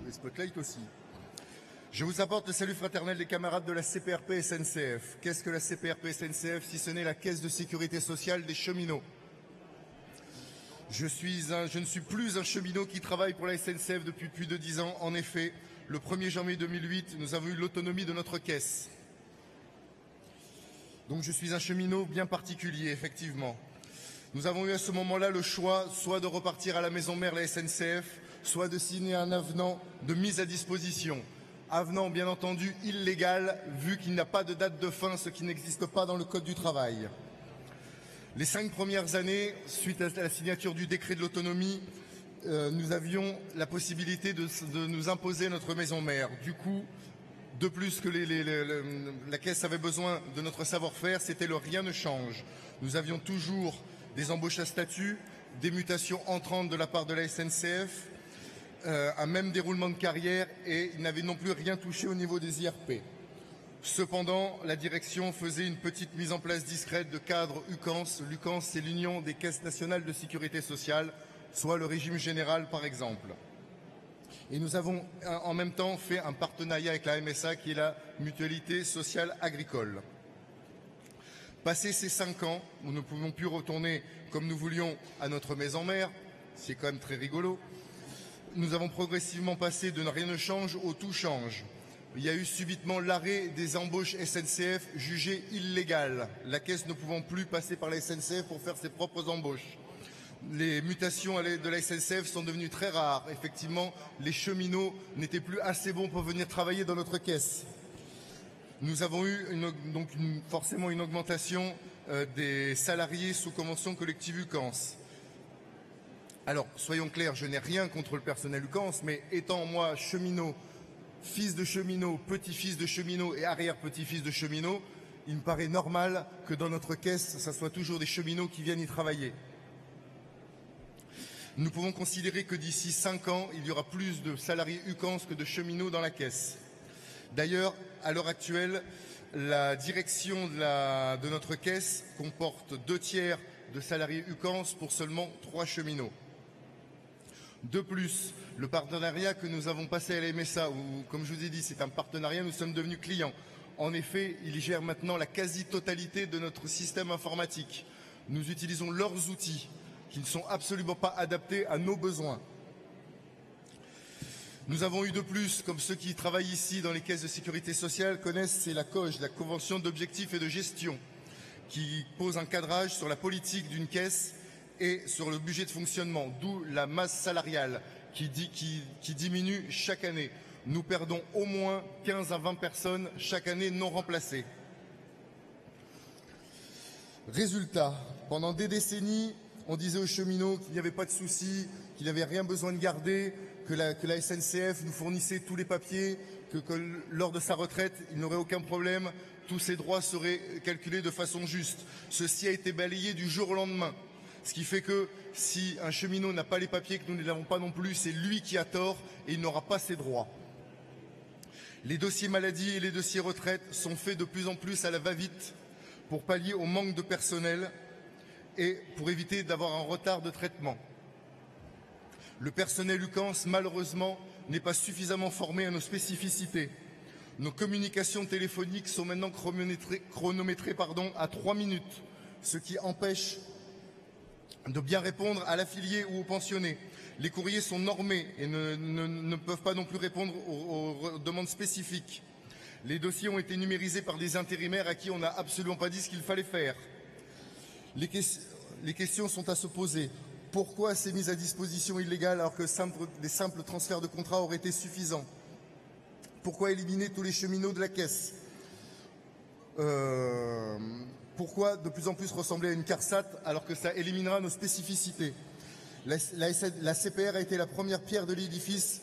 les spotlights aussi. Je vous apporte le salut fraternel des camarades de la CPRP SNCF. Qu'est-ce que la CPRP SNCF si ce n'est la caisse de sécurité sociale des cheminots? Je ne suis plus un cheminot qui travaille pour la SNCF depuis plus de 10 ans. En effet, le 1er janvier 2008, nous avons eu l'autonomie de notre caisse. Donc je suis un cheminot bien particulier, effectivement. Nous avons eu à ce moment-là le choix soit de repartir à la maison mère, la SNCF, soit de signer un avenant de mise à disposition. Avenant, bien entendu, illégal, vu qu'il n'a pas de date de fin, ce qui n'existe pas dans le Code du travail. Les 5 premières années, suite à la signature du décret de l'autonomie, nous avions la possibilité de nous imposer notre maison mère. Du coup, de plus que la caisse avait besoin de notre savoir-faire, c'était le rien ne change. Nous avions toujours des embauches à statut, des mutations entrantes de la part de la SNCF, un même déroulement de carrière et ils n'avaient non plus rien touché au niveau des IRP. Cependant, la direction faisait une petite mise en place discrète de cadre UCANS. L'UCANS, c'est l'Union des caisses nationales de sécurité sociale, soit le régime général par exemple. Et nous avons en même temps fait un partenariat avec la MSA qui est la Mutualité sociale agricole. Passé ces 5 ans, où nous ne pouvons plus retourner comme nous voulions à notre maison mère, c'est quand même très rigolo, nous avons progressivement passé de rien ne change au tout change. Il y a eu subitement l'arrêt des embauches SNCF jugées illégales, la caisse ne pouvant plus passer par la SNCF pour faire ses propres embauches. Les mutations de la SNCF sont devenues très rares. Effectivement, les cheminots n'étaient plus assez bons pour venir travailler dans notre caisse. Nous avons eu forcément une augmentation des salariés sous convention collective UCANS. Alors, soyons clairs, je n'ai rien contre le personnel UCANS, mais étant moi cheminot, fils de cheminot, petit-fils de cheminot et arrière-petit-fils de cheminot, il me paraît normal que dans notre caisse, ça soit toujours des cheminots qui viennent y travailler. Nous pouvons considérer que d'ici 5 ans, il y aura plus de salariés UCANS que de cheminots dans la caisse. D'ailleurs, à l'heure actuelle, la direction de notre caisse comporte 2/3 de salariés UCANS pour seulement 3 cheminots. De plus, le partenariat que nous avons passé à la MSA, où, comme je vous ai dit, c'est un partenariat, nous sommes devenus clients. En effet, ils gèrent maintenant la quasi-totalité de notre système informatique. Nous utilisons leurs outils, qui ne sont absolument pas adaptés à nos besoins. Nous avons eu de plus, comme ceux qui travaillent ici dans les caisses de sécurité sociale connaissent, c'est la COGE, la Convention d'objectifs et de gestion, qui pose un cadrage sur la politique d'une caisse et sur le budget de fonctionnement, d'où la masse salariale qui diminue chaque année. Nous perdons au moins 15 à 20 personnes chaque année non remplacées. Résultat, pendant des décennies, on disait aux cheminots qu'il n'y avait pas de souci, qu'il n'avait rien besoin de garder, que la SNCF nous fournissait tous les papiers, que lors de sa retraite, il n'aurait aucun problème, tous ses droits seraient calculés de façon juste. Ceci a été balayé du jour au lendemain. Ce qui fait que si un cheminot n'a pas les papiers, que nous ne les avons pas non plus, c'est lui qui a tort et il n'aura pas ses droits. Les dossiers maladie et les dossiers retraite sont faits de plus en plus à la va-vite pour pallier au manque de personnel et pour éviter d'avoir un retard de traitement. Le personnel UCANS, malheureusement, n'est pas suffisamment formé à nos spécificités. Nos communications téléphoniques sont maintenant chronométrées à 3 minutes, ce qui empêche de bien répondre à l'affilié ou au pensionné. Les courriers sont normés et ne peuvent pas non plus répondre aux demandes spécifiques. Les dossiers ont été numérisés par des intérimaires à qui on n'a absolument pas dit ce qu'il fallait faire. Les questions sont à se poser. Pourquoi ces mises à disposition illégales alors que les simples transferts de contrats auraient été suffisants? Pourquoi éliminer tous les cheminots de la caisse? Pourquoi de plus en plus ressembler à une CARSAT alors que ça éliminera nos spécificités? La CPR a été la première pierre de l'édifice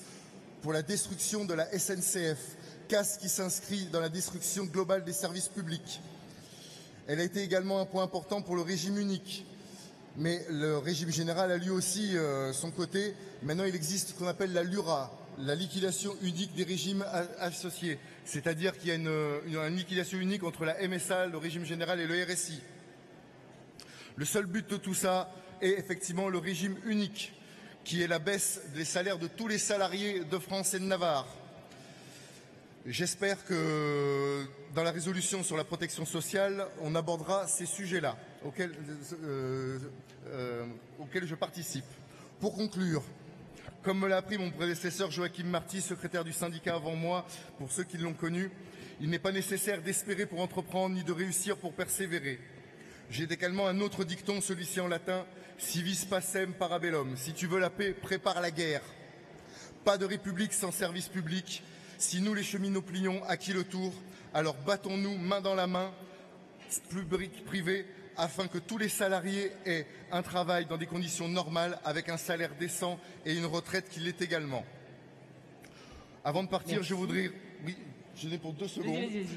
pour la destruction de la SNCF, casse qui s'inscrit dans la destruction globale des services publics. Elle a été également un point important pour le régime unique. Mais le régime général a lui aussi son côté. Maintenant, il existe ce qu'on appelle la LURA, la liquidation unique des régimes associés. C'est-à-dire qu'il y a une liquidation unique entre la MSA, le régime général et le RSI. Le seul but de tout ça est effectivement le régime unique qui est la baisse des salaires de tous les salariés de France et de Navarre. J'espère que dans la résolution sur la protection sociale, on abordera ces sujets-là auxquels je participe. Pour conclure, comme me l'a appris mon prédécesseur Joachim Marty, secrétaire du syndicat avant moi, pour ceux qui l'ont connu, il n'est pas nécessaire d'espérer pour entreprendre ni de réussir pour persévérer. J'ai également un autre dicton, celui-ci en latin, si vis pacem para bellum. Si tu veux la paix, prépare la guerre. Pas de république sans service public. Si nous, les cheminots, plions, à qui le tour? Alors battons-nous main dans la main, public, privé, afin que tous les salariés aient un travail dans des conditions normales, avec un salaire décent et une retraite qui l'est également. Avant de partir, Merci. je voudrais... Oui, je n'ai pour 2 secondes. Vas-y.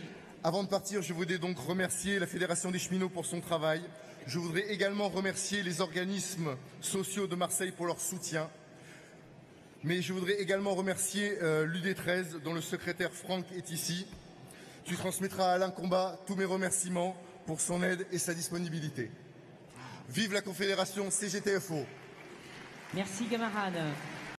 Avant de partir, je voudrais donc remercier la Fédération des cheminots pour son travail. Je voudrais également remercier les organismes sociaux de Marseille pour leur soutien. Mais je voudrais également remercier l'UD13, dont le secrétaire Franck est ici. Tu transmettras à Alain Combat tous mes remerciements pour son aide et sa disponibilité. Vive la Confédération CGTFO. Merci camarade.